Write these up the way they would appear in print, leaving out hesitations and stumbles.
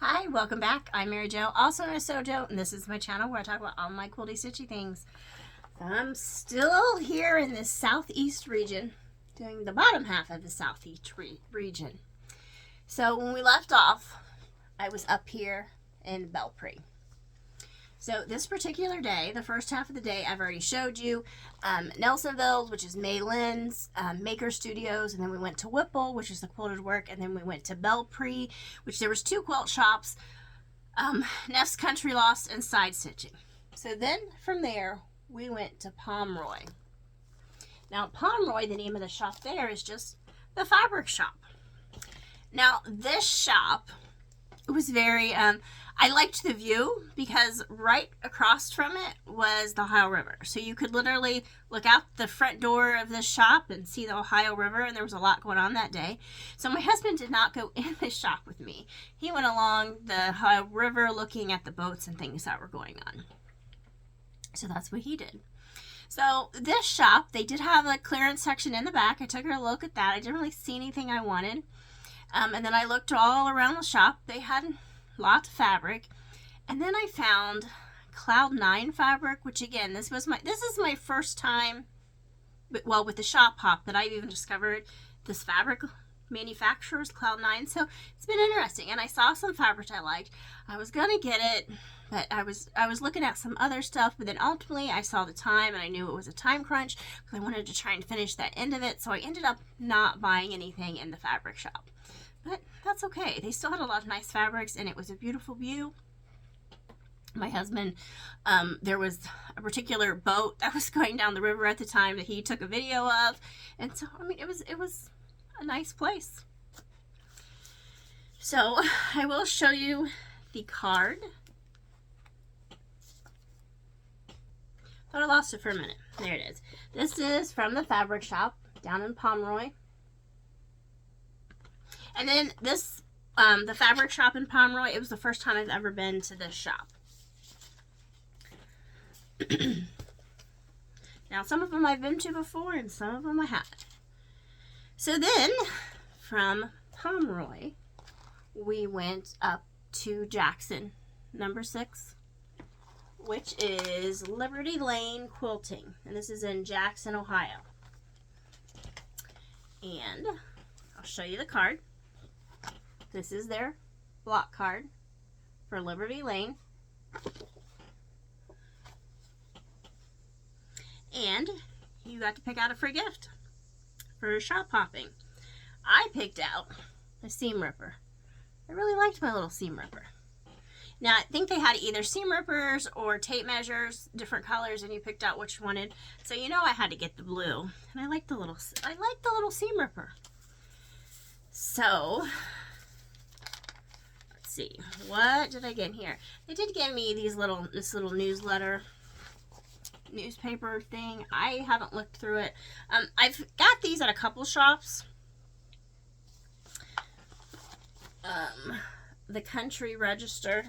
Hi, welcome back. I'm Mary Jo, also known as Sewjo, and this is my channel where I talk about all my quilty stitchy things. I'm still here in the southeast region, doing the bottom half of the southeast region. So when we left off, I was up here in Belpre. So this particular day, the first half of the day, I've already showed you Nelsonville, which is Maylin's, Maker Studios, and then we went to Whipple, which is the quilted work, and then we went to Belpre, which there was 2 quilt shops, Nest Country Lost, and Side Stitching. So then from there, we went to Pomeroy. Now Pomeroy, the name of the shop there is just the fabric shop. Now this shop, it was very, I liked the view because right across from it was the Ohio River. So you could literally look out the front door of this shop and see the Ohio River, and there was a lot going on that day. So my husband did not go in this shop with me. He went along the Ohio River looking at the boats and things that were going on. So that's what he did. So this shop, they did have a clearance section in the back. I took a look at that. I didn't really see anything I wanted. And then I looked all around the shop. They had lots of fabric. And then I found Cloud 9 fabric, which again, this is my first time, well, with the shop hop that I've even discovered this fabric manufacturers, Cloud 9. So it's been interesting. And I saw some fabric I liked. I was gonna get it, but I was looking at some other stuff, but then ultimately I saw the time and I knew it was a time crunch because I wanted to try and finish that end of it. So I ended up not buying anything in the fabric shop. But that's okay. They still had a lot of nice fabrics, and it was a beautiful view. My husband, there was a particular boat that was going down the river at the time that he took a video of, and so I mean, it was a nice place. So I will show you the card. Thought I lost it for a minute. There it is. This is from the fabric shop down in Pomeroy. And then this, the fabric shop in Pomeroy, it was the first time I've ever been to this shop. Now, some of them I've been to before, and some of them I haven't. So then, from Pomeroy, we went up to Jackson, number 6, which is Liberty Lane Quilting. And this is in Jackson, Ohio. And I'll show you the card. This is their block card for Liberty Lane. And you got to pick out a free gift for shop hopping. I picked out a seam ripper. I really liked my little seam ripper. Now, I think they had either seam rippers or tape measures, different colors, and you picked out which you wanted. So you know I had to get the blue. And I like the little seam ripper. So see, what did I get here? They did give me this little newspaper thing. I haven't looked through it. I've got these at a couple shops. The Country Register,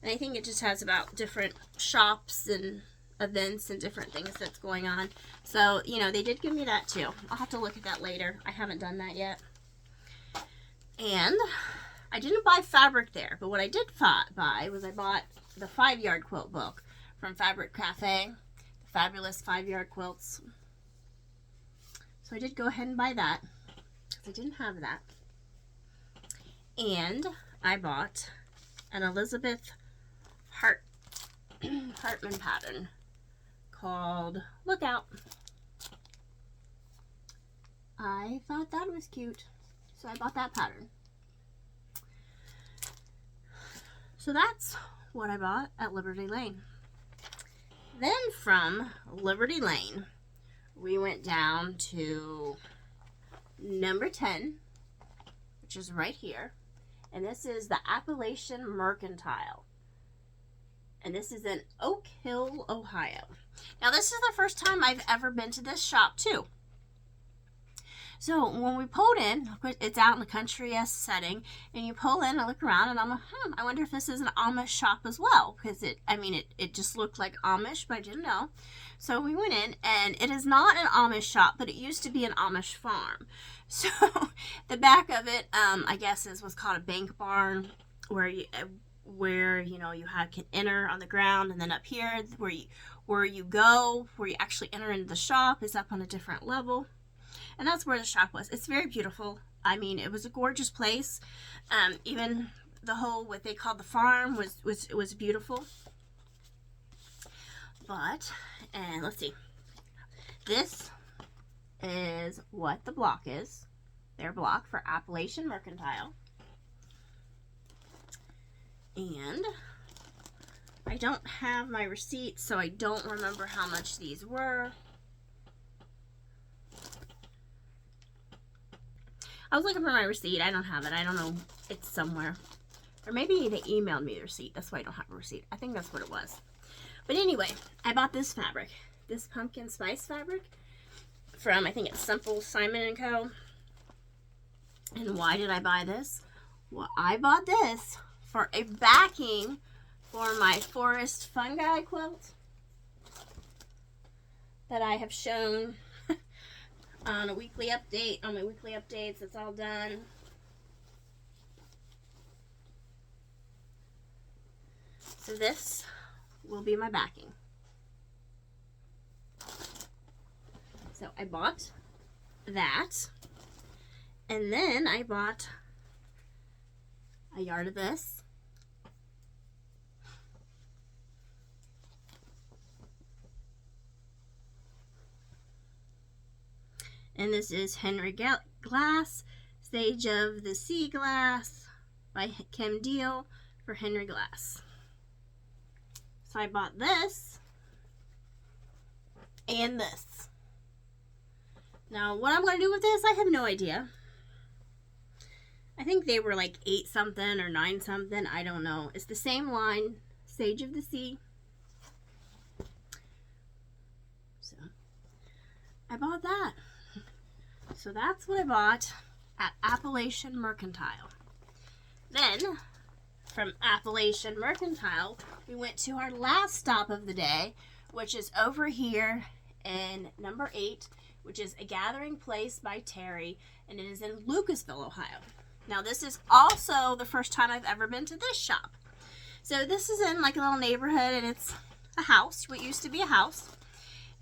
and I think it just has about different shops and events and different things that's going on. So, you know, they did give me that too. I'll have to look at that later. I haven't done that yet. And I didn't buy fabric there, but what I did buy was I bought the 5-yard quilt book from Fabric Cafe, the fabulous 5-yard quilts. So I did go ahead and buy that because I didn't have that. And I bought an Elizabeth Hartman pattern called Lookout. I thought that was cute, so I bought that pattern. So that's what I bought at Liberty Lane. Then from Liberty Lane, we went down to number 10, which is right here. And this is the Appalachian Mercantile. And this is in Oak Hill, Ohio. Now, this is the first time I've ever been to this shop, too. So when we pulled in, it's out in the country setting, and you pull in, I look around, and I'm like, I wonder if this is an Amish shop as well, because it just looked like Amish, but I didn't know. So we went in, and it is not an Amish shop, but it used to be an Amish farm. So the back of it, I guess, was called a bank barn. where you know you can enter on the ground, and then up here where you actually enter into the shop is up on a different level, and that's where the shop was. It's very beautiful. I mean, it was a gorgeous place. Even the whole what they called the farm was beautiful. But and let's see, this is what the block is. Their block for Appalachian Mercantile. And I don't have my receipt, so I don't remember how much these were. I was looking for my receipt. I don't have it. I don't know. It's somewhere. Or maybe they emailed me the receipt. That's why I don't have a receipt. I think that's what it was. But anyway, I bought this fabric. This pumpkin spice fabric from, I think it's Simple Simon & Co. And why did I buy this? Well, I bought this for a backing for my forest fungi quilt that I have shown on a weekly update, on my weekly updates. It's all done. So this will be my backing. So I bought that, and then I bought a yard of this. And this is Henry Glass, Sage of the Sea Glass by Kim Deal for Henry Glass. So I bought this and this. Now, what I'm going to do with this, I have no idea. I think they were like 8 something or 9 something. I don't know. It's the same line, Sage of the Sea. So, I bought that. So that's what I bought at Appalachian Mercantile. Then, from Appalachian Mercantile, we went to our last stop of the day, which is over here in number 8, which is A Gathering Place by Terry, and it is in Lucasville, Ohio. Now, this is also the first time I've ever been to this shop. So this is in like a little neighborhood, and it's a house, what used to be a house.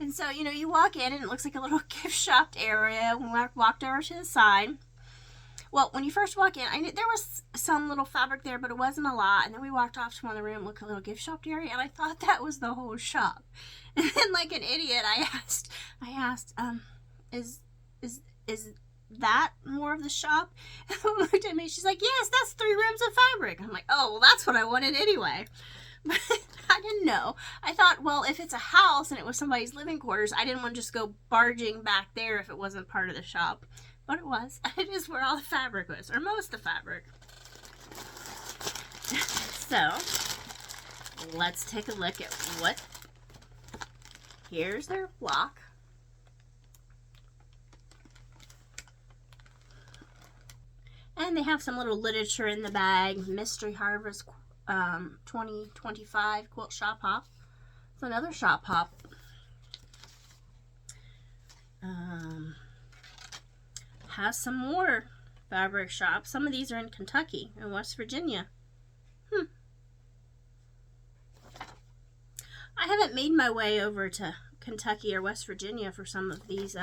And so, you know, you walk in, and it looks like a little gift shop area. We walked over to the side. Well, when you first walk in, I knew there was some little fabric there, but it wasn't a lot. And then we walked off to one of the room, look, a little gift shop area, and I thought that was the whole shop. And then, like an idiot, I asked, is that more of the shop? And she looked at me, she's like, yes, that's 3 rooms of fabric. I'm like, oh, well, that's what I wanted anyway. But I didn't know. I thought, well, if it's a house and it was somebody's living quarters, I didn't want to just go barging back there if it wasn't part of the shop. But it was. It is where all the fabric was, or most of the fabric. So, let's take a look at what. Here's their block. And they have some little literature in the bag. Mystery Harvest 2025 Quilt Shop Hop. It's another shop hop. Has some more fabric shops. Some of these are in Kentucky and West Virginia. I haven't made my way over to Kentucky or West Virginia for some of these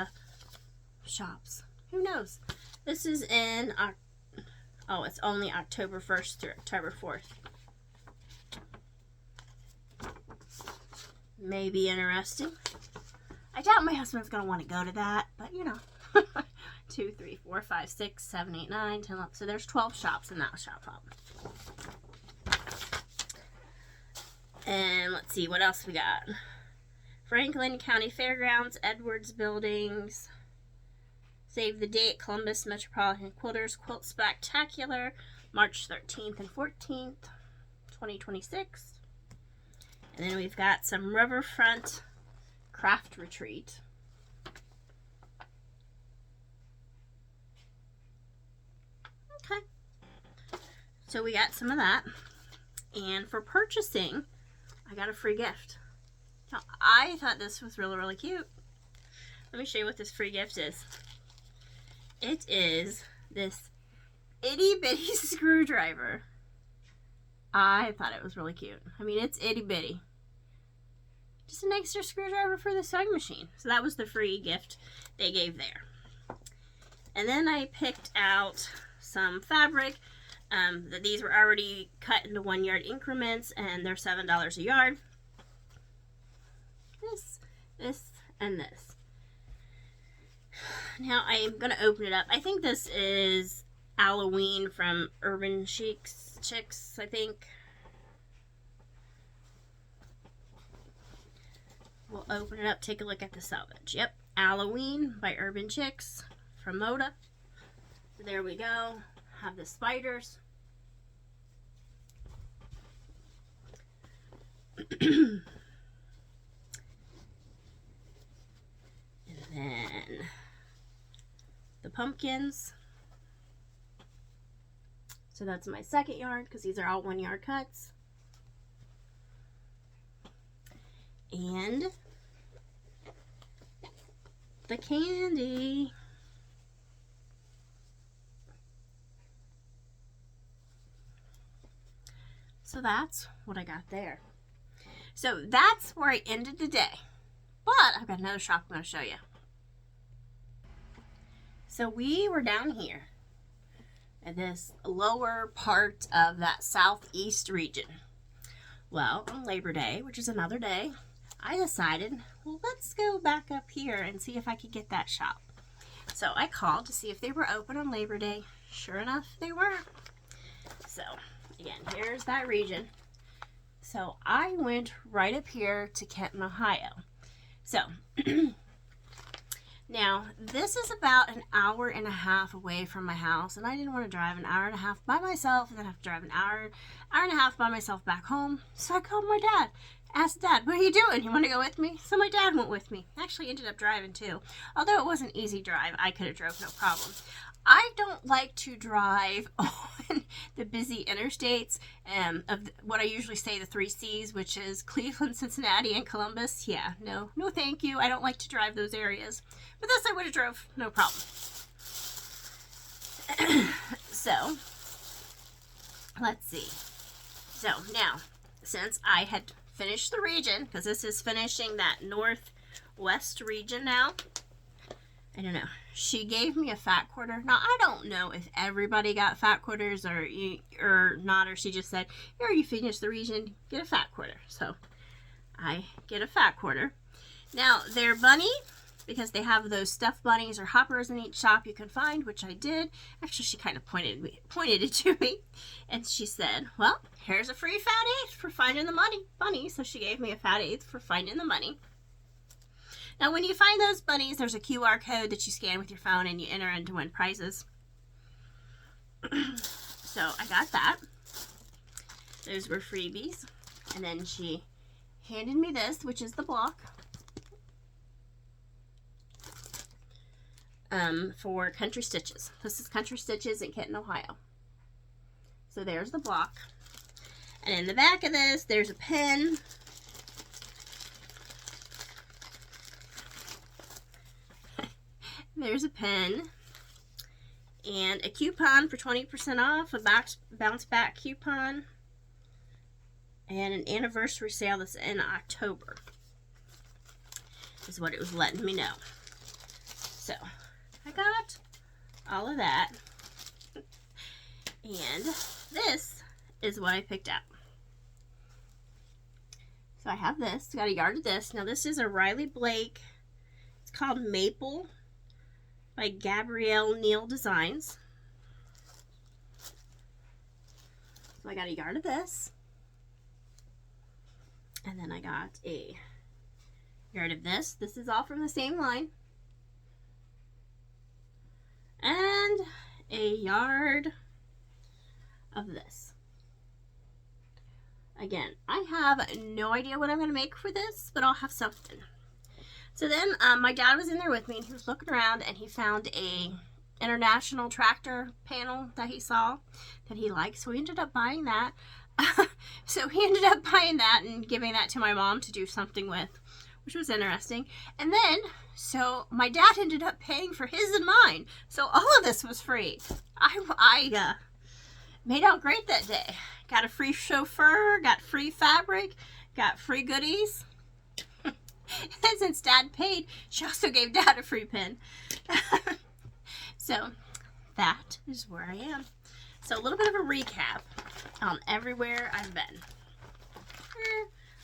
shops. Who knows? This is in it's only October 1st through October 4th. May be interesting. I doubt my husband's going to want to go to that, but you know. 2, 3, 4, 5, 6, 7, 8, 9, 10, 11. So there's 12 shops in that shop hop. And let's see, what else we got? Franklin County Fairgrounds, Edwards Buildings, Save the Date, Columbus Metropolitan Quilters Quilt Spectacular, March 13th and 14th, 2026. And then we've got some Riverfront Craft Retreat. Okay. So we got some of that. And for purchasing, I got a free gift. Now, I thought this was really, really cute. Let me show you what this free gift is. It is this itty bitty screwdriver. I thought it was really cute. I mean, it's itty bitty. Just an extra screwdriver for the sewing machine. So that was the free gift they gave there. And then I picked out some fabric. These were already cut into 1 yard increments, and they're $7 a yard. This, and this. Now I'm going to open it up. I think this is Halloween from Urban Chicks, I think. We'll open it up, take a look at the selvage. Yep, Halloween by Urban Chicks from Moda. There we go. Have the spiders. And then the pumpkins. So that's my second yard because these are all 1 yard cuts. And the candy. So that's what I got there. So that's where I ended the day. But I've got another shop I'm going to show you. So we were down here in this lower part of that southeast region. Well, on Labor Day, which is another day, I decided, well, let's go back up here and see if I could get that shop. So I called to see if they were open on Labor Day. Sure enough, they were. So, again, here's that region. So I went right up here to Kenton, Ohio. So, now, this is about an hour and a half away from my house, and I didn't want to drive an hour and a half by myself and then have to drive an hour and a half by myself back home. So I called my dad. Asked Dad, what are you doing? You want to go with me? So my dad went with me. Actually ended up driving too. Although it was an easy drive, I could have drove no problem. I don't like to drive on the busy interstates of what I usually say the 3 C's, which is Cleveland, Cincinnati, and Columbus. Yeah, no thank you. I don't like to drive those areas. But this I would have drove no problem. So, let's see. So now, since I had finished the region, because this is finishing that northwest region now, I don't know. She gave me a fat quarter. Now, I don't know if everybody got fat quarters or not, or she just said, here, you finished the region, get a fat quarter. So, I get a fat quarter. Now, their bunny, because they have those stuffed bunnies or hoppers in each shop you can find, which I did. Actually, she kind of pointed it to me, and she said, well, here's a free fat eighth for finding the bunny. So she gave me a fat eighth for finding the bunny. Now, when you find those bunnies, there's a QR code that you scan with your phone and you enter in to win prizes. So I got that. Those were freebies. And then she handed me this, which is the block for Country Stitches. This is Country Stitches in Kenton, Ohio. So there's the block. And in the back of this, there's a pen. There's a pen and a coupon for 20% off, a bounce back coupon, and an anniversary sale that's in October is what it was letting me know. So I got all of that, and this is what I picked out. So I have this, got a yard of this. Now this is a Riley Blake. It's called Maple by Gabrielle Neal Designs. So I got a yard of this. And then I got a yard of this. This is all from the same line. And a yard of this. Again, I have no idea what I'm going to make for this, but I'll have something. So then my dad was in there with me, and he was looking around, and he found a International tractor panel that he saw that he liked. So he ended up buying that. So he ended up buying that and giving that to my mom to do something with, which was interesting. And then, so my dad ended up paying for his and mine. So all of this was free. I made out great that day. got a free chauffeur, got free fabric, got free goodies. And since Dad paid, she also gave Dad a free pin. So that is where I am. So a little bit of a recap on everywhere I've been.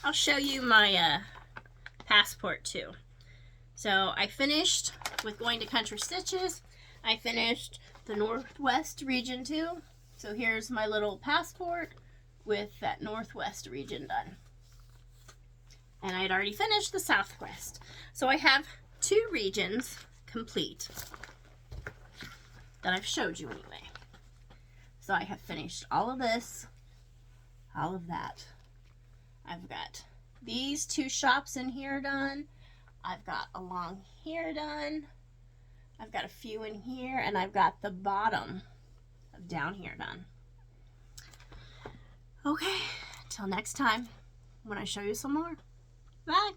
I'll show you my passport too. So I finished with going to Country Stitches. I finished the Northwest region too. So here's my little passport with that Northwest region done. And I had already finished the Southwest. So I have 2 regions complete that I've showed you anyway. So I have finished all of this, all of that. I've got these 2 shops in here done. I've got along here done. I've got a few in here, and I've got the bottom of down here done. Okay, till next time when I show you some more. Bye.